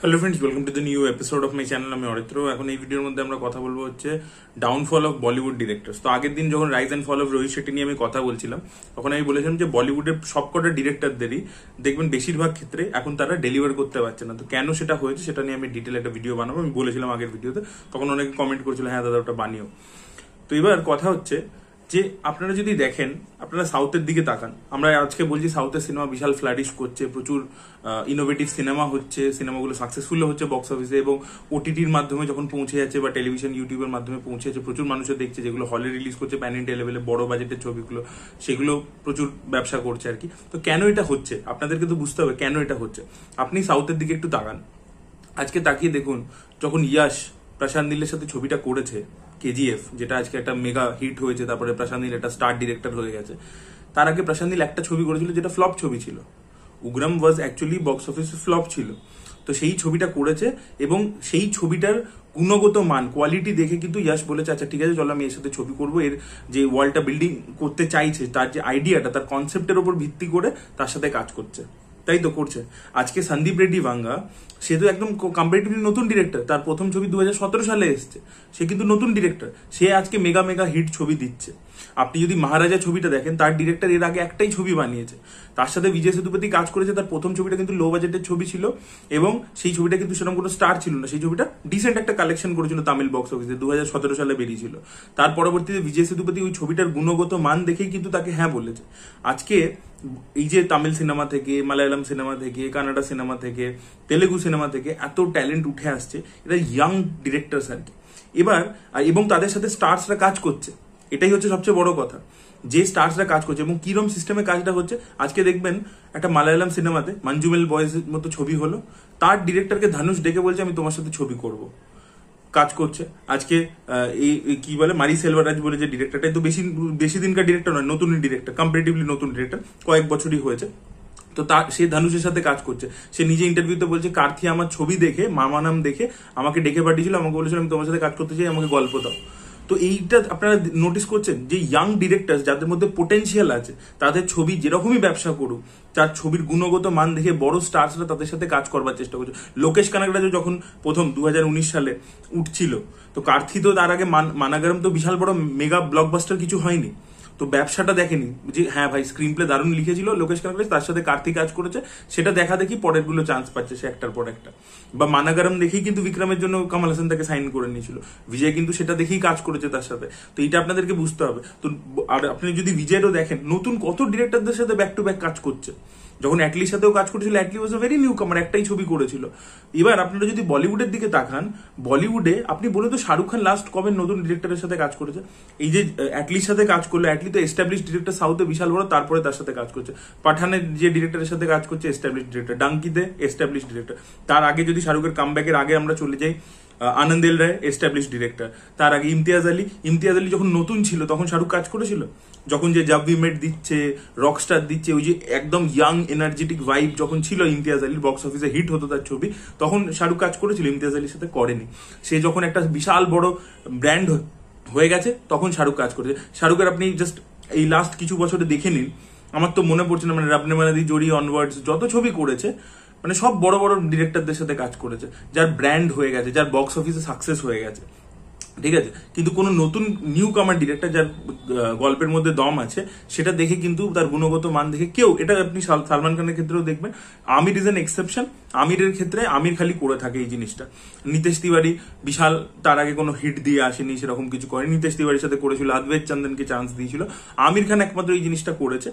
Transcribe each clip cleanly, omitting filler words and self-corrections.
Hello friends, welcome to the new episode of my channel. আমি অরিত্র। এখন এই ভিডিওর মধ্যে আমরা কথা বলবো হচ্ছে ডাউনফল অফ বলিউড ডিরেক্টরস। তো আগের দিন যখন rise and fall of Rohit Shetty নিয়ে আমি কথা বলছিলাম, তখন আমি বলেছিলাম যে বলিউডের সবকটা ডিরেক্টরদেরই দেখবেন বেশিরভাগ ক্ষেত্রে এখন তারা ডেলিভার করতে পারছে না। তো কেন সেটা হয়েছে সেটা নিয়ে আমি ডিটেল একটা ভিডিও বানাবো। আমি বলেছিলাম আগের ভিডিওতে, তখন অনেকে কমেন্ট করেছিল হ্যাঁ দাদা ওটা বানিও। তো এবার কথা হচ্ছে যে আপনারা যদি দেখেন, আপনারা সাউথের দিকে তাকান। আমরা আজকে বলছি সাউথের সিনেমা বিশাল ফ্লারিশ করছে, প্রচুর ইনোভেটিভ সিনেমা হচ্ছে, সিনেমাগুলো সাকসেসফুল হচ্ছে বক্স অফিসে, এবং ওটিটির মাধ্যমে যখন পৌঁছে যাচ্ছে বা টেলিভিশন ইউটিউবের মাধ্যমে পৌঁছে যাচ্ছে, প্রচুর মানুষের দেখছে। যেগুলো হলে রিলিজ করছে প্যান ইন্ডিয়া লেভেলে বড় বাজেটের ছবিগুলো, সেগুলো প্রচুর ব্যবসা করছে আর কি। তো কেন এটা হচ্ছে আপনাদেরকে তো বুঝতে হবে কেন এটা হচ্ছে। আপনি সাউথের দিকে একটু তাকান, আজকে তাকিয়ে দেখুন, যখন ইয়াশ প্রশান্ত নীলের সাথে ছবিটা করেছে কেজিএফ, যেটা আজকে একটা মেগা হিট হয়েছে, তারপরে প্রশান্ত নীল একটা স্টার ডিরেক্টর হয়ে গেছে। তার আগে প্রশান্ত নীল একটা ছবি করেছিল যেটা ফ্লপ ছবি ছিল, উগ্রম ওয়াজ অ্যাকচুয়ালি বক্স অফিসে ফ্লপ ছিল। তো সেই ছবিটা করেছে এবং সেই ছবিটার গুণগত মান কোয়ালিটি দেখে কিন্তু ইয়াশ বলেছে আচ্ছা ঠিক আছে চলো আমি এর সাথে ছবি করবো। এর যে ওয়ার্ল্ডটা বিল্ডিং করতে চাইছে, তার যে আইডিয়াটা, তার কনসেপ্টের উপর ভিত্তি করে তার সাথে কাজ করছে, তাই তো করছে। আজকে সন্দীপ রেড্ডি ভাঙ্গা, সে তো একদম কম্পারেটিভলি নতুন ডিরেক্টর। তার প্রথম ছবি 2017 সালে এসছে, সে কিন্তু নতুন ডিরেক্টর। সে আজকে মেগা মেগা হিট ছবি দিচ্ছে। আপনি যদি মহারাজা ছবিটা দেখেন, তার ডিরেক্টর এর আগে একটাই ছবি বানিয়েছে, তার সাথে বিজয় সেতুপতি কাজ করেছে। তার প্রথম ছবিটা কিন্তু লো বাজেটের ছবি ছিল এবং সেই ছবিটা কিন্তু সেরকম কোনো স্টার ছিল না। সেই ছবিটা ডিসেন্ট একটা কালেকশন করেছিল তামিল বক্স অফিসে, 2017 সালে বেরিয়েছিল। তার পরবর্তীতে বিজয় সেতুপতি ওই ছবিটার গুণগত মান দেখেই কিন্তু তাকে হ্যাঁ বলেছে। আজকে এই যে তামিল সিনেমা থেকে, মালায়ালাম সিনেমা থেকে, কানাডা সিনেমা থেকে, তেলেগু সিনেমা থেকে এত ট্যালেন্ট উঠে আসছে, এটা ইয়াং ডিরেক্টরস আর কি। এবার এবং তাদের সাথে স্টার্সরা কাজ করছে, এটাই হচ্ছে সবচেয়ে বড় কথা, যে স্টার্সরা কাজ করছে এবং কিরম সিস্টেমে কাজটা হচ্ছে। আজকে দেখবেন একটা মালায়ালাম সিনেমাতে মঞ্জুমেল বয়েজ মতো ছবি হলো, তার ডিরেক্টরকে ধানুষ ডেকে বলছে আমি তোমার সাথে ছবি করব, কাজ করছে। আজকে এই কি বলে মারি সেলভারাজ বলে যে ডিরেক্টরটা, তো বেশি দিনকার ডিরেক্টর নয়, নতুন ডিরেক্টর, কম্পারেটিভলি নতুন ডিরেক্টর, কয়েক বছরই হয়েছে। তো সে ধানুষের সাথে কাজ করছে। সে নিজে ইন্টারভিউতে বলছে কার্থি আমার ছবি দেখে, মামা নাম দেখে আমাকে ডেকে পাঠিয়েছিল, আমাকে বলেছিল আমি তোমার সাথে কাজ করতে চাই, আমাকে গল্প দাও। তো এইটা আপনারা নোটিস করছেন যে ইয়াং ডিরেক্টর যাদের মধ্যে পোটেনশিয়াল আছে, তাদের ছবি যেরকমই ব্যবসা করুক, তার ছবির গুণগত মান দেখে বড় স্টার্সরা তাদের সাথে কাজ করবার চেষ্টা করছে। লোকেশ কানাগড়া যখন প্রথম 2019 সালে উঠছিল, তো কার্থি তো তার আগে মানাগারম তো বিশাল বড় মেগা ব্লকবাস্টার কিছু হয়নি। তো ব্যবসাটা দেখেনি যে হ্যাঁ ভাই স্ক্রিন প্লে দারুণ লিখেছিল লোকেশ কানাগড়া, তার সাথে কার্তিক কাজ করেছে, সেটা দেখা দেখি পরের গুলো চান্স পাচ্ছে সে একটার পর একটা। বা মানাগারম দেখেই কিন্তু বিক্রমের জন্য কামাল হাসান তাকে সাইন করে নিয়েছিল, বিজয় কিন্তু সেটা দেখেই কাজ করেছে তার সাথে। তো এটা আপনাদেরকে বুঝতে হবে। তো আর আপনি যদি বিজয়েরও দেখেন, নতুন কত ডিরেক্টরদের সাথে ব্যাক টু ব্যাক কাজ করছে। যখন অ্যাটলির সাথেও কাজ করেছিল, অ্যাটলি ওয়াজ ভেরি নিউ কামার, একটাই ছবি করেছিল। এবার আপনারা যদি বলিউডের দিকে তাকান, বলিউডে আপনি বলে তো শাহরুখ খান লাস্ট কবে নতুন ডিরেক্টরের সাথে কাজ করেছে? এই যে অ্যাটলির সাথে কাজ করলো, অ্যাটলি তো এস্টাবলিশ ডিরেক্টর সাউথে বিশাল বড়, তারপরে তার সাথে কাজ করছে। পাঠানের যে ডিরেক্টরের সাথে কাজ করছে এস্টাবলিশ ডিরেক্টর, ডাঙ্কিতে এস্টাবলিশ ডিরেক্টর। তার আগে যদি শাহরুখের কামব্যাকের আগে আমরা চলে যাই, আনন্দ এল রায় এস্টাবলিশ ডিরেক্টর। তার আগে ইমতিয়াজ আলী যখন নতুন ছিল তখন শাহরুখ কাজ করেছিল। যখন যে জাব উই মেট দিচ্ছে, রকস্টার দিচ্ছে, ওই যে একদম ইয়াং এনার্জেটিক ভাইব যখন ছিল ইমতিয়াজ আলীর, বক্স অফিসে হিট হতো তার ছবি, তখন শাহরুখ কাজ করেছিল, ইমতিয়াজ আলীর সাথে করেনি। সে যখন একটা বিশাল বড় ব্র্যান্ড হয়ে গেছে তখন শাহরুখ কাজ করেছে। শাহরুখের আপনি জাস্ট এই লাস্ট কিছু বছরে দেখে নিন, আমার তো মনে পড়ছে না, মানে রাবনে মানাদি, জড়ি, অনওয়ার্ডস, যত ছবি করেছে মানে সব বড় বড় ডিরেক্টরদের সাথে কাজ করেছে, যার ব্র্যান্ড হয়ে গেছে, যার বক্স অফিসে সাকসেস হয়ে গেছে, ঠিক আছে। কিন্তু কোনো নতুন নিউ কামার ডিরেক্টর যার গল্পের মধ্যে দম আছে, সেটা দেখে কিন্তু তার গুণগত মান দেখে কেউ, এটা আপনি সালমান খানের ক্ষেত্রেও দেখবেন, আমির ইজ এন এক্সেপশন। আমিরের ক্ষেত্রে আমির খালি করে থাকে এই জিনিসটা। নীতিশ তিওয়ারি বিশাল, তার আগে কোনো হিট দিয়ে আসেনি, সেরকম কিছু করেনি। নীতিশ তিওয়ারির সাথে করেছিল, আদবেদ চন্দনকে চান্স দিয়েছিল। আমির খান একমাত্র এই জিনিসটা করেছে,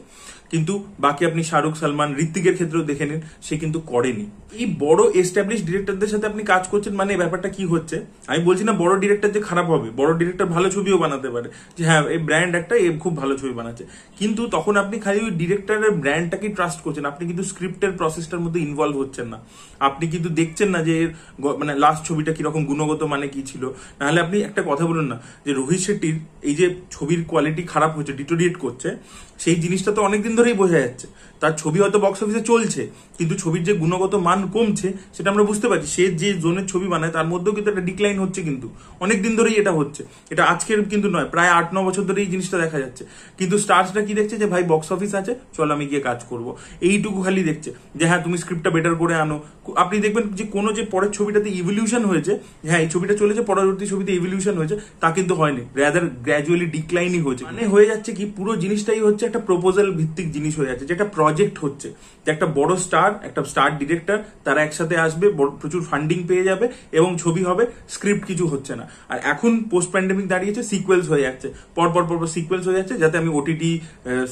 কিন্তু বাকি আপনি শাহরুখ, সালমান, ঋত্বিকের ক্ষেত্রেও দেখে নিন, সে কিন্তু করেনি। এই বড় এস্টাবলিশ ডিরেক্টরদের সাথে আপনি কাজ করছেন মানে ব্যাপারটা কি হচ্ছে, আমি বলছি না বড় ডিরেক্টর যে খারাপ হবে, বড় ডিরেক্টর ভালো ছবিও বানাতে পারে, যে হ্যাঁ এই ব্র্যান্ড একটা, এ খুব ভালো ছবি বানাচ্ছে, কিন্তু তখন আপনি খালি ওই ডিরেক্টরের ব্র্যান্ডটাকে ট্রাস্ট করছেন, আপনি কিন্তু স্ক্রিপ্টের প্রসেসটার মধ্যে ইনভলভ হচ্ছেন না। আপনি কিন্তু দেখছেন না যে মানে লাস্ট ছবিটা কিরকম গুণগত মানে কি ছিল। নাহলে আপনি একটা কথা বলুন না, যে রোহিত শেট্টির এই যে ছবির কোয়ালিটি খারাপ হচ্ছে, ডিটোরিয়েট করছে, সেই জিনিসটা তো অনেকদিন ধরেই বোঝা যাচ্ছে। তার ছবি হয়তো বক্স অফিসে চলছে, কিন্তু ছবির যে গুণগত মান কমছে সেটা আমরা বুঝতে পারছি। সে যে জোনের ছবি বানায় তার মধ্যেও কিন্তু একটা ডিক্লাইন হচ্ছে, কিন্তু অনেকদিন ধরেই এটা হচ্ছে, এটা আজকের কিন্তু নয়, প্রায় 8-9 বছর ধরে এই জিনিসটা দেখা যাচ্ছে। কিন্তু স্টার্সটা কি দেখছে, যে ভাই বক্স অফিস আছে, চল আমি গিয়ে কাজ করব, এইটুকু খালি দেখছে, যে হ্যাঁ তুমি স্ক্রিপ্টটা বেটার করে আনো। আপনি দেখবেন যে কোনো যে পরের ছবিটাতে ইভলিউশন হয়েছে, হ্যাঁ এই ছবিটা চলেছে, পরবর্তী ছবিতে ইভলিউশন হয়েছে, তা কিন্তু হয়নি, রাদার গ্র্যাজুয়ালি ডিক্লাইনই হয়েছে। মানে হয়ে যাচ্ছে কি, পুরো জিনিসটাই হচ্ছে একটা প্রপোজাল ভিত্তিক জিনিস হয়ে যাচ্ছে, যেটা প্রজেক্ট হচ্ছে, যে একটা বড় স্টার, একটা স্টার ডিরেক্টর, তারা একসাথে আসবে, প্রচুর ফান্ডিং পেয়ে যাবে এবং ছবি হবে, স্ক্রিপ্ট কিছু হচ্ছে না। আর এখন পোস্ট প্যান্ডেমিক দাঁড়িয়েছে, সিকুয়েলস হয়ে যাচ্ছে, পরপর সিকুয়েলস হয়ে যাচ্ছে, যাতে আমি ওটিটি,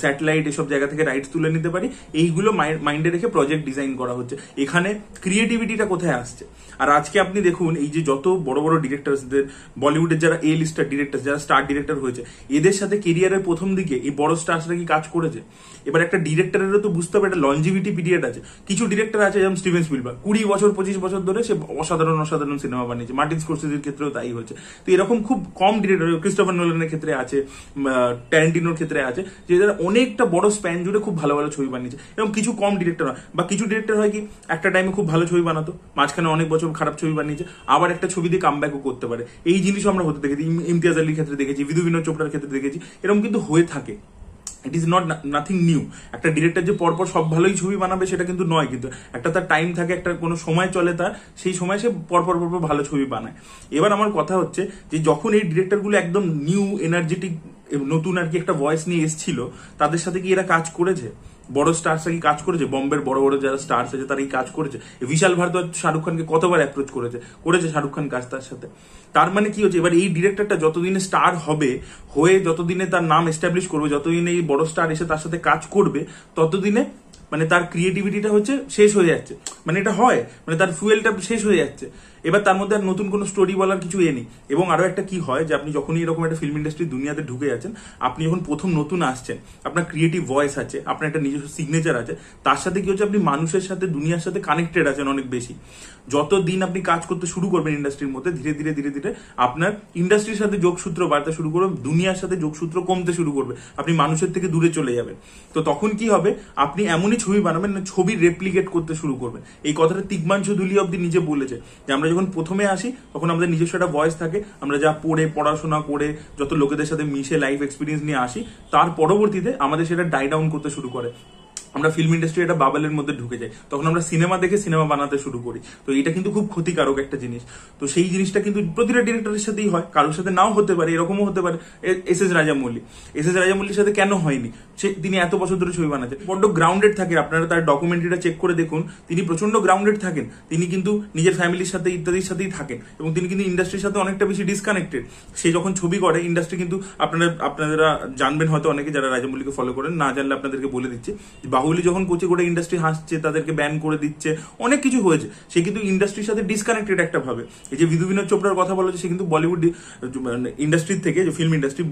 স্যাটেলাইট এসব জায়গা থেকে রাইটস তুলে নিতে পারি। এইগুলো মাইন্ডে রেখে প্রজেক্ট ডিজাইন করা হচ্ছে। এখানে ক্রিয়েটিভিটিটা কোথায় আসছে? আর আজকে আপনি দেখুন, এই যে যত বড় বড় ডিরেক্টরসদের, বলিউডের যারা এ লিস্টার ডিরেক্টর, যারা স্টার ডিরেক্টর হয়েছে, এদের সাথে কেরিয়ারের প্রথম দিকে এই বড় স্টার্সরা কি কাজ করেছে? এবার একটা ডিরেক্টরেরও তো বুঝতে হবে একটা লঞ্জিভিটি পিরিয়ড আছে। কিছু ডিরেক্টর আছে যেমন স্টিভেন স্পিলবার্গ, 20 বছর 25 বছর ধরে সে অসাধারণ অসাধারণ সিনেমা বানিয়েছে। মার্টিন স্কোরসেজির ক্ষেত্রেও তাই হয়েছে। তো এরকম খুব কম ডিরেক্টর, ক্রিস্টোফার নোলানের ক্ষেত্রে আছে, ট্যারান্টিনোর ক্ষেত্রে আছে, যে যারা অনেকটা বড় স্প্যান জুড়ে খুব ভালো ভালো ছবি বানিয়েছে। এবং কিছু কম ডিরেক্টর হয়, বা কিছু ডিরেক্টর হয় কি একটা টাইমে খুব ভালো ছবি বানাতো, মাঝখানে অনেক বছর খারাপ ছবি বানিয়েছে, আবার একটা ছবি দিয়ে কামব্যাকও করতে পারে। এই জিনিসও আমরা হতে দেখেছি, ইমতিয়াজ আলীর ক্ষেত্রে দেখেছি, বিধু বিনোদ চোপড়ার ক্ষেত্রে দেখেছি, এরকম কিন্তু হয়ে থাকে। It is not nothing new. একটা ডিরেক্টর যে পরপর সব ভালোই ছবি বানাবে সেটা কিন্তু নয়, কিন্তু একটা তার টাইম থাকে, একটা কোনো সময় চলে তার, সেই সময় সে পরপর ভালো ছবি বানায়। এবার আমার কথা হচ্ছে যে যখন এই ডিরেক্টরগুলো একদম নিউ এনার্জেটিক নতুন আর কি একটা ভয়েস নিয়ে এসেছিল, তাদের সাথে কি এরা কাজ করেছে? বড় স্টারসরা কি কাজ করেছে? বম্বের বড় বড় যারা স্টার্স আছে তারা এই কাজ করেছে? বিশাল ভারদ্বাজ শাহরুখ খানকে কতবার অ্যাপ্রোচ করেছে শাহরুখ খান কাজ তার সাথে। তার মানে কি হচ্ছে, এবার এই ডিরেক্টরটা যতদিনে স্টার হবে, হয়ে যতদিনে তার নাম এস্টাবলিশ করবে, যতদিনে এই বড় স্টার এসে তার সাথে কাজ করবে, ততদিনে মানে তার ক্রিয়েটিভিটিটা হচ্ছে শেষ হয়ে যাচ্ছে। মানে এটা হয়, মানে তার ফুয়েলটা শেষ হয়ে যাচ্ছে। এবার তার মধ্যে আর নতুন কোনো স্টোরি বলার কিছু নেই। এবং আরো একটা কি হয়, যে আপনি যখনই এরকম একটা ফিল্ম ইন্ডাস্ট্রি দুনিয়াতে ঢুকে যাচ্ছেন, আপনি যখন প্রথম নতুন আসছেন, আপনার ক্রিয়েটিভ ভয়েস আছে, আপনার একটা নিজস্ব সিগনেচার আছে, তার সাথে কি হচ্ছে, আপনি মানুষের সাথে, দুনিয়ার সাথে কানেক্টেড আছেন অনেক বেশি। যত দিন আপনি কাজ করতে শুরু করবেন ইন্ডাস্ট্রির মধ্যে, ধীরে ধীরে আপনার ইন্ডাস্ট্রির সাথে যোগসূত্র বাড়তে শুরু করবে, দুনিয়ার সাথে যোগসূত্র কমতে শুরু করবে, আপনি মানুষের থেকে দূরে চলে যাবেন। তো তখন কি হবে, আপনি এমনই ছবি বানাবেন না, ছবি রেপ্লিকেট করতে শুরু করবেন। এই কথাটা তিগ্মাংশু ধুলি অব্দি নিজে বলেছে, যে আমরা যখন প্রথমে আসি তখন আমাদের নিজস্ব একটা ভয়েস থাকে, আমরা যা পড়াশোনা করে যত লোকেদের সাথে মিশে লাইফ এক্সপিরিয়েন্স নিয়ে আসি, তার পরবর্তীতে আমাদের সেটা ডাই ডাউন করতে শুরু করে। আমরা ফিল্ম ইন্ডাস্ট্রি একটা বাবেলের মধ্যে ঢুকে যাই, তখন আমরা সিনেমা দেখে সিনেমা বানাতে শুরু করি। তো এটা কিন্তু খুব ক্ষতিকারক একটা জিনিস। তো সেই জিনিসটা কিন্তু প্রতিটা ডিরেক্টরের সাথেই হয়, কারোর সাথে নাও হতে পারে, এরকমও হতে পারে। এস এস রাজামৌলির সাথে কেন হয়নি? তিনি এত বছর ধরে ছবি বানাচ্ছেন, বড্ড গ্রাউন্ডেড থাকেন। আপনারা তার ডকুমেন্টারিটা চেক করে দেখুন, তিনি প্রচন্ড গ্রাউন্ডেড থাকেন। তিনি কিন্তু নিজের ফ্যামিলির সাথে ইত্যাদির সাথেই থাকেন, এবং তিনি কিন্তু ইন্ডাস্ট্রির সাথে অনেকটা বেশি ডিসকানেক্টেড। সে যখন ছবি করে, ইন্ডাস্ট্রি কিন্তু আপনারা জানবেন হয়তো অনেকে যারা রাজামৌলিকে ফলো করেন, না জানলে আপনাদেরকে বলে দিচ্ছি, বাহুবলী যখন কোচে গোটা ইন্ডাস্ট্রি হাসছে, তাদেরকে ব্যান করে দিচ্ছে, অনেক কিছু হয়েছে, সে কিন্তু ইন্ডাস্ট্রির সাথে ডিসকানেক্টেড একটা ভাবে। এই যে বিধু বিনোদ চোপড়ার কথা বলা হচ্ছে, সে কিন্তু বলিউড ইন্ডাস্ট্রি থেকে, যে ফিল্ম ইন্ডাস্ট্রি,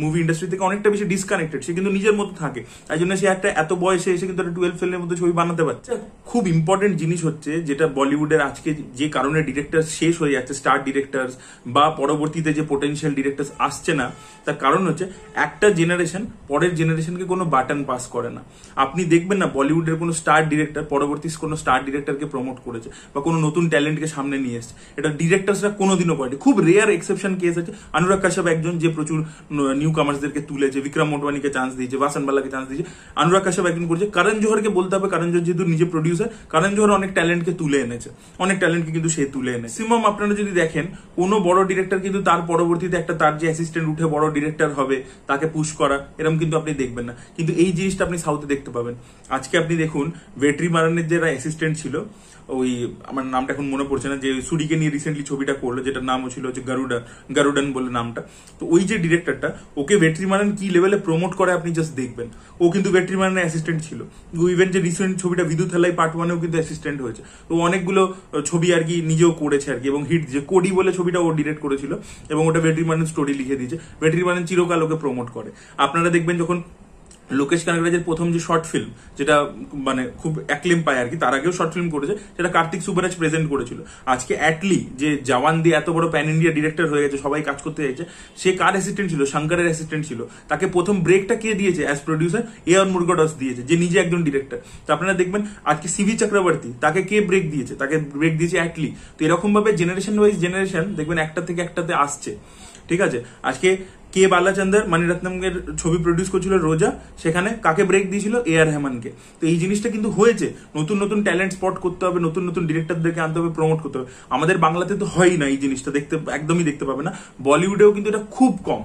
মুভি ইন্ডাস্ট্রি থেকে অনেকটা বেশি ডিসকানেক্টেড। সে কিন্তু নিজের মতো থাকে, তাই জন্য সে একটা এত বয়সে এসে কিন্তু একটা 12 ফেলের মধ্যে ছবি বানাতে পারছে। খুব ইম্পর্টেন্ট জিনিস হচ্ছে, যেটা বলিউডের আজকে যে কারণে ডিরেক্টর শেষ হয়ে যাচ্ছে, স্টার ডিরেক্টর বা পরবর্তীতে যে পোটেনশিয়াল ডিরেক্টর আসছে না, তার কারণ হচ্ছে একটা জেনারেশন পরের জেনারেশনকে কোনো বাটন পাস করে না। আপনি দেখবেন না বলিউডের কোনো স্টার ডিরেক্টর পরবর্তী কোনো স্টার ডিরেক্টরকে প্রমোট করেছে বা কোনো নতুন ট্যালেন্টকে সামনে নিয়ে এসেছে, এটা ডিরেক্টরসরা কোনোদিনও করেনি। খুব রেয়ার এক্সেপশন কেস আছে। অনুরাগ কাশ্যপ একজন, যে প্রচুর নিউ কামার্সদেরকে তুলেছে, বিক্রম মোটওয়ানিকে চান্স দিয়েছে, ভাসানবালাকে চান্স দিয়েছে, অনুরাগ কাশ্যপ একজন করেছে। করণ জোহরকে বলতে হবে, করণ জোহর যেহেতু নিজে প্রডিউসার, করণ জোহর অনেক ট্যালেন্টকে তুলে এনেছে, অনেক ট্যালেন্টকে কিন্তু সে তুলে এনেছে। ম্যাক্সিমাম আপনারা যদি দেখেন, কোনো বড় ডিরেক্টর কিন্তু তার পরবর্তীতে একটা তার যে অ্যাসিস্ট্যান্ট উঠে বড় ডিরেক্টর হবে, তাকে পুশ করা, এরকম কিন্তু আপনি দেখবেন না। কিন্তু এই জিনিসটা আপনি সাউথে দেখতে পাবেন। আজকে আপনি দেখুন, ভেট্রিমারানের যারা অ্যাসিস্ট্যান্ট ছিল, ওই আমার নামটা এখন মনে পড়ছে না, যে সুরিকে নিয়ে রিসেন্টলি ছবিটা করলো, যেটার নাম ছিল হচ্ছে গারুডান বলে নামটা। তো ওই যে ডিরেক্টরটা, ওকে ভেট্রিমারান কি লেভেলে প্রমোট করে আপনি জাস্ট দেখবেন। ও কিন্তু ভেট্রিমারানের অ্যাসিস্ট্যান্ট ছিল। ইভেন যে রিসেন্ট ছবিটা বিদু থালাই পার্ট 1-এও কিন্তু অ্যাসিস্ট্যান্ট হয়েছে। তো অনেকগুলো ছবি আর কি নিজেও করেছে আর কি, এবং হিট যে কোডি বলে ছবিটা ও ডিরেক্ট করেছিল, এবং ওটা ভেট্রিমারান স্টোরি লিখে দিয়েছে। ভেট্রিমারান চিরকাল ওকে প্রমোট করে। আপনারা দেখবেন যখন লোকেশ কানাগরাজের প্রথম যে শর্ট ফিল্ম, যেটা মানে খুব অ্যাক্লেম পায় আর কি, তার আগেও শর্ট ফিল্ম করেছে, সেটা কার্তিক সুব্বারাজ প্রেজেন্ট করেছিল। আজকে অ্যাটলি যে জওয়ান দিয়ে এত বড় প্যান ইন্ডিয়া ডিরেক্টর হয়ে গেছে, সবাই কাজ করতে চাইছে, সে কার অ্যাসিস্ট্যান্ট ছিল? শঙ্করের অ্যাসিস্ট্যান্ট ছিল। তাকে প্রথম ব্রেকটা কে দিয়েছে অ্যাজ প্রডিউসার? এ.আর. মুরুগাদাস দিয়েছে, যে নিজে একজন ডিরেক্টর। তো আপনারা দেখবেন আজকে সিভি চক্রবর্তী, তাকে কে ব্রেক দিয়েছে? তাকে ব্রেক দিয়েছে অ্যাটলি। তো এরকম ভাবে জেনারেশন ওয়াইজ জেনারেশন দেখবেন একটা থেকে একটাতে আসছে, ঠিক আছে। আজকে কে বালাচন্দর মণিরত্নমের ছবি প্রডিউস করছিল রোজা, সেখানে কাকে ব্রেক দিয়েছিল? A.R. রহমানকে। তো এই জিনিসটা কিন্তু হয়েছে। নতুন নতুন ট্যালেন্ট স্পট করতে হবে, নতুন নতুন ডিরেক্টরদেরকে আনতে হবে, প্রমোট করতে হবে। আমাদের বাংলাতে তো হয় না এই জিনিসটা, একদমই দেখতে পাবে না। বলিউডেও কিন্তু এটা খুব কম।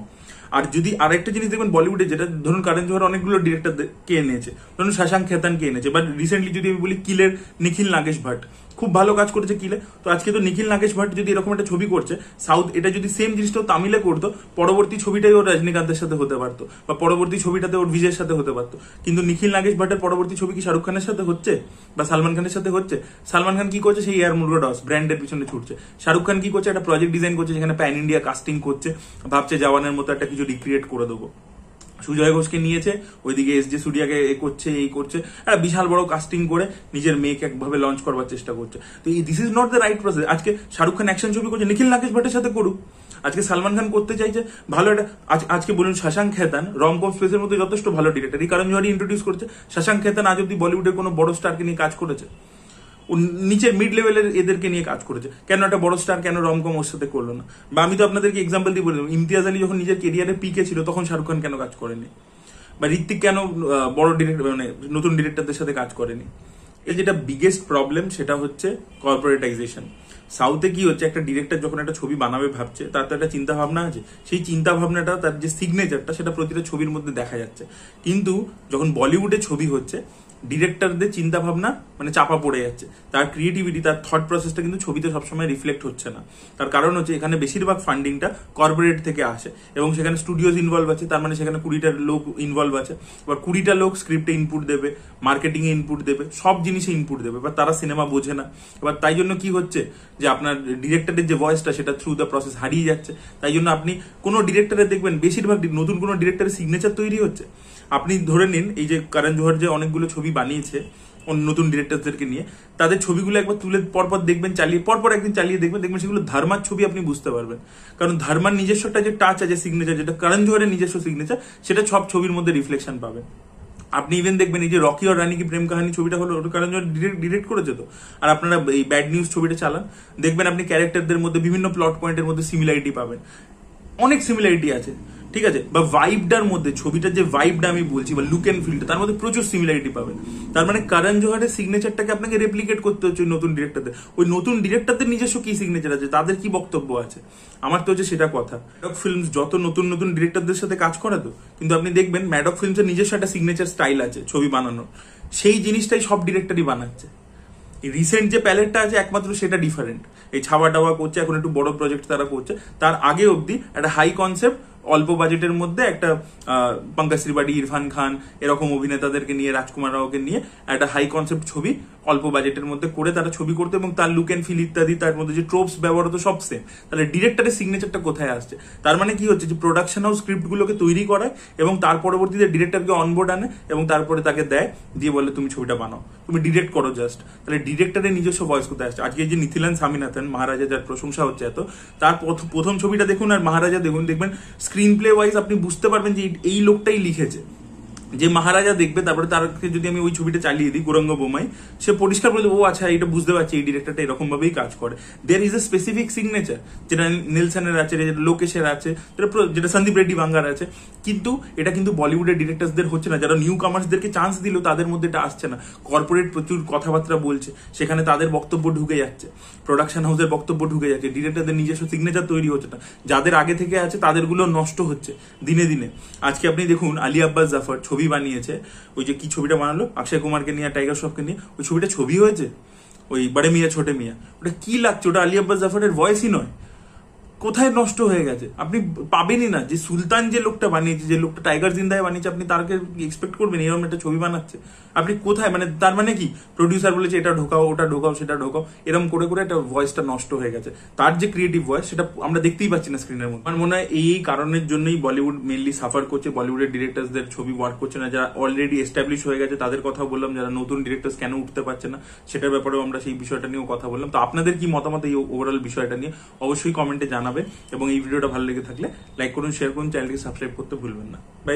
আর যদি আরেকটা জিনিস দেখবেন বলিউডে, যেটা ধরুন কারণ জোহর অনেকগুলো ডিরেক্টর কে এনেছে, ধরুন শশাঙ্ক খেতান কে এনেছে, বাট রিসেন্টলি যদি আমি বলি কিলের নিখিল নাগেশ ভাট খুব ভালো কাজ করেছে কিলে। তো আজকে তো নিখিল নাগেশ ভাট যদি এরকম একটা ছবি করছে সাউথ, এটা যদি সেম জিনিসটাও তামিলে করতো, পরবর্তী ছবিটাই ওর রজনীকান্তের সাথে হতে পারতো, বা পরবর্তী ছবিটাতে ওর বিজয়ের সাথে হতে পারতো। কিন্তু নিখিল নাগেশ ভাটের পরবর্তী ছবি কি শাহরুখ খানের সাথে হচ্ছে বা সালমান খানের সাথে হচ্ছে? সালমান খান কি করছে? সেই এয়ার মুরগাডস ব্র্যান্ডের পিছনে ছুটছে। শাহরুখ খান কি করছে? একটা প্রজেক্ট ডিজাইন করছে, যেখানে প্যান ইন্ডিয়া কাস্টিং করছে, ভাবছে জওয়ানের মতো একটা কিছু রিক্রিয়েট করে দেবো। সুজয় ঘোষকে নিয়েছে, ওইদিকে S.J. সূর্যাকে করছে, এই করছে, একটা বিশাল বড় কাস্টিং করে নিজের মেয়েকে একভাবে লঞ্চ করবার চেষ্টা করছে। তো this is not the right process. আজকে শাহরুখ খান অ্যাকশন ছবি করছে, নিখিল নাগেশ ভট্টের সাথে করুক। আজকে সালমান খান করতে চাইছে ভালো একটা, আজকে বলুন শশাঙ্ক খেতান রমকম স্পেসের মধ্যে যথেষ্ট ভালো ডিরেক্টর, এই কারণ জোহরি ইন্ট্রোডিউস করছে। শশাঙ্ক খেতান আজ অব্দি বলিউডের কোনো বড় স্টারকে নিয়ে কাজ করেছে? নিচের মিড লেভেলের এদেরকে নিয়ে কাজ করেছে। কেন একটা বড় স্টার কেন রমকম ওর সাথে করলো না? বা আমি তো আপনাদেরকে এক্সাম্পল দিয়ে বললাম, ইমতিয়াজ আলী যখন নিজের কেরিয়ারে পিকে ছিল, তখন শাহরুখ খান কেন কাজ করেনি? বা ঋত্বিক কেন বড় ডিরেক্টর মানে নতুন ডিরেক্টরদের সাথে কাজ করেনি? এর যেটা বিগেস্ট প্রবলেম সেটা হচ্ছে কর্পোরেটাইজেশন। সাউথে কি হচ্ছে, একটা ডিরেক্টর যখন একটা ছবি বানাবে ভাবছে, তার তো একটা চিন্তা ভাবনা আছে, সেই চিন্তা ভাবনাটা, তার যে সিগনেচারটা, সেটা প্রতিটা ছবির মধ্যে দেখা যাচ্ছে। কিন্তু যখন বলিউডে ছবি হচ্ছে, ডিরেক্টরদের চিন্তা ভাবনা মানে চাপা পড়ে যাচ্ছে, তার ক্রিয়েটিভিটি, তার থট প্রসেসটা কিন্তু ছবিতে সবসময় রিফ্লেক্ট হচ্ছে না। তার কারণ হচ্ছে এখানে বেশিরভাগ ফান্ডিংটা কর্পোরেট থেকে আসে, এবং সেখানে স্টুডিওজ ইনভলভ আছে, তার মানে সেখানে 20টা লোক ইনভলভ আছে। এবার 20টা লোক স্ক্রিপ্টে ইনপুট দেবে, মার্কেটিং এ ইনপুট দেবে, সব জিনিসে ইনপুট দেবে, এবার তারা সিনেমা বোঝে না। এবার তাই জন্য কি হচ্ছে যে আপনার ডিরেক্টরের যে ভয়েসটা, সেটা থ্রু দ্য প্রসেস হারিয়ে যাচ্ছে। তাই জন্য আপনি কোনো ডিরেক্টরের দেখবেন, বেশিরভাগ নতুন কোনো ডিরেক্টরের সিগনেচার তৈরি হচ্ছে। আপনি ধরে নিন, এই যে করণ জোহর যে অনেকগুলো ছবি বানিয়েছে নতুন ডিরেক্টরদেরকে নিয়ে, তাদের ছবিগুলো একবার তুলে পরপর দেখবেন, পরপর একদিন চালিয়ে দেখবেন সেগুলো ধর্মার ছবি, আপনি বুঝতে পারবেন। কারণ ধর্মার নিজস্ব একটা যে টাচ আছে, সিগনেচার, যেটা করণ জোহরের নিজস্ব সিগনেচার, সেটা সব ছবির মধ্যে রিফ্লেকশন পাবেন। আপনি ইভেন দেখবেন এই যে রকি আর রানী কি প্রেম কাহিনী ছবিটা হলো, ওটা করণ জোহর ডিরেক্ট করেছে তো। আর আপনারা এই ব্যাড নিউজ ছবিটা চালান, দেখবেন আপনি ক্যারেক্টারদের মধ্যে বিভিন্ন প্লট পয়েন্টের মধ্যে সিমিলারিটি পাবেন, অনেক সিমিলারিটি আছে, ঠিক আছে। বা ভাইবটার মধ্যে, ছবিটার যে ভাইবটা আমি বলছি, বা লুক এন্ড ফিলটা, তার মধ্যে প্রচুর সিমিলারিটি পাবেন। তার মানে করণ জোহরের সিগনেচারটাকে আপনাকে রেপ্লিকেট করতে হচ্ছে ওই নতুন ডিরেক্টরদের। ওই নতুন ডিরেক্টরদের নিজস্ব কি সিগনেচার আছে, তাদের কি বক্তব্য আছে, আমার তো হচ্ছে সেটা কথা। ম্যাডক ফিল্মস যত নতুন নতুন ডিরেক্টরদের সাথে কাজ করে তো, কিন্তু আপনি দেখবেন ম্যাডক ফিল্মসের নিজস্ব একটা সিগনেচার স্টাইল আছে ছবি বানানোর, সেই জিনিসটাই সব ডিরেক্টরই বানাচ্ছে। রিসেন্ট যে প্যালেটটা আছে একমাত্র সেটা ডিফারেন্ট। এই ছাওয়া টাওয়া করছে, এখন একটু বড় প্রজেক্ট তারা করছে, তার আগে অবধি একটা হাই কনসেপ্ট অল্প বাজেটের মধ্যে একটা পঙ্কজ ত্রিপাঠী, ইরফান খান এরকম অভিনেতাদেরকে নিয়ে, রাজকুমার রাওকে নিয়ে একটা হাই কনসেপ্ট ছবি অল্প বাজেটের মধ্যে করে তারা ছবি করতো, এবং তার লুক এন্ড ফিল ইত্যাদি, তার মধ্যে যে ট্রোপস ব্যবহার হতো সব সেম। তাহলে ডিরেক্টরের সিগনেচারটা কোথায় আসছে? তার মানে কি হচ্ছে যে প্রোডাকশন হাউস স্ক্রিপ্টগুলোকে তৈরি করায়, এবং তার পরবর্তীতে ডিরেক্টরকে অনবোর্ড আনে, এবং তারপরে তাকে দেয়, দিয়ে বলে তুমি ছবিটা বানাও, তুমি ডিরেক্ট করো জাস্ট। তাহলে ডিরেক্টরের নিজস্ব ভয়েস কোথায় আসছে? আজকে যে নিথিলান স্বামীনাথন, মহারাজা, যার প্রশংসা হচ্ছে এত, তার প্রথম ছবিটা দেখুন আর মহারাজা দেখুন, দেখবেন স্ক্রিন প্লে ওয়াইজ আপনি বুঝতে পারবেন যে এই লোকটাই লিখেছে। যে মহারাজা দেখবে, তারপরে তারকে যদি আমি ওই ছবিটা চালিয়ে দিই কুরঙ্গ বোমাই, সে পরিষ্কার বলে ও আচ্ছা এটা বুঝতে পারছি এই ডিরেক্টরটা এরকম ভাবেই কাজ করে। There is a specific signature, যেটা নেলসনের আছে, যেটা লোকেশের আছে, যেটা সন্দীপ রেড্ডি বাঙ্গার আছে। কিন্তু এটা কিন্তু বলিউডের ডিরেক্টরসদের হচ্ছে না, যারা নিউ কামার্সদেরকে চান্স দিল তাদের মধ্যে এটা আসছে না। কর্পোরেট প্রচুর কথাবার্তা বলছে, সেখানে তাদের বক্তব্য ঢুকে যাচ্ছে, প্রোডাকশন হাউসের বক্তব্য ঢুকে যাচ্ছে, ডিরেক্টরদের নিজস্ব সিগনেচার তৈরি হচ্ছে না। যাদের আগে থেকে আছে তাদেরগুলো নষ্ট হচ্ছে দিনে দিনে। আজকে আপনি দেখুন আলী আব্বাস জাফর ছবি বানিয়েছে, ওই যে কি ছবিটা বানালো অক্ষয় কুমারকে নিয়ে, টাইগার শ্রফকে নিয়ে, ওই ছবিটা ছবি হয়েছে ওই বড়ে মিয়া ছোটে মিয়া, ওটা কি লাগছে? ওটা আলী আব্বাস জাফরের ভয়েসই নয়। কোথায় নষ্ট হয়ে গেছে? আপনি পাবেনই না। যে সুলতান যে লোকটা বানিয়েছে, যে লোকটা টাইগার জিন্দায় বানিয়েছে, আপনি তারকে এক্সপেক্ট করবেন এরকম একটা ছবি বানাচ্ছে? আপনি কোথায়, মানে তার মানে কি প্রডিউসার বলেছে এটা ঢোকাও, ওটা ঢোকাও, সেটা ঢোকাও, এরকম করে করে একটা ভয়েসটা নষ্ট হয়ে গেছে। তার যে ক্রিয়েটিভ ভয়েস সেটা আমরা দেখতেই পাচ্ছি না স্ক্রিনের মধ্যে। আমার মনে হয় এই কারণের জন্যই বলিউড মেনলি সাফার করছে। বলিউডের ডিরেক্টরসদের ছবি ওয়ার্ক করছে না। যারা অলরেডি এস্টাবলিশ হয়ে গেছে তাদের কথা বললাম, যারা নতুন ডিরেক্টরস কেন উঠতে পারছে না সেটার ব্যাপারেও আমরা সেই বিষয়টা নিয়েও কথা বললাম। তো আপনাদের কি মতামত এই ওভারঅল বিষয়টা নিয়ে অবশ্যই কমেন্টে জানাবে, এবং এই ভিডিওটা ভালো লেগে থাকলে লাইক করুন, শেয়ার করুন, চ্যানেলকে সাবস্ক্রাইব করতে ভুলবেন না। বাই।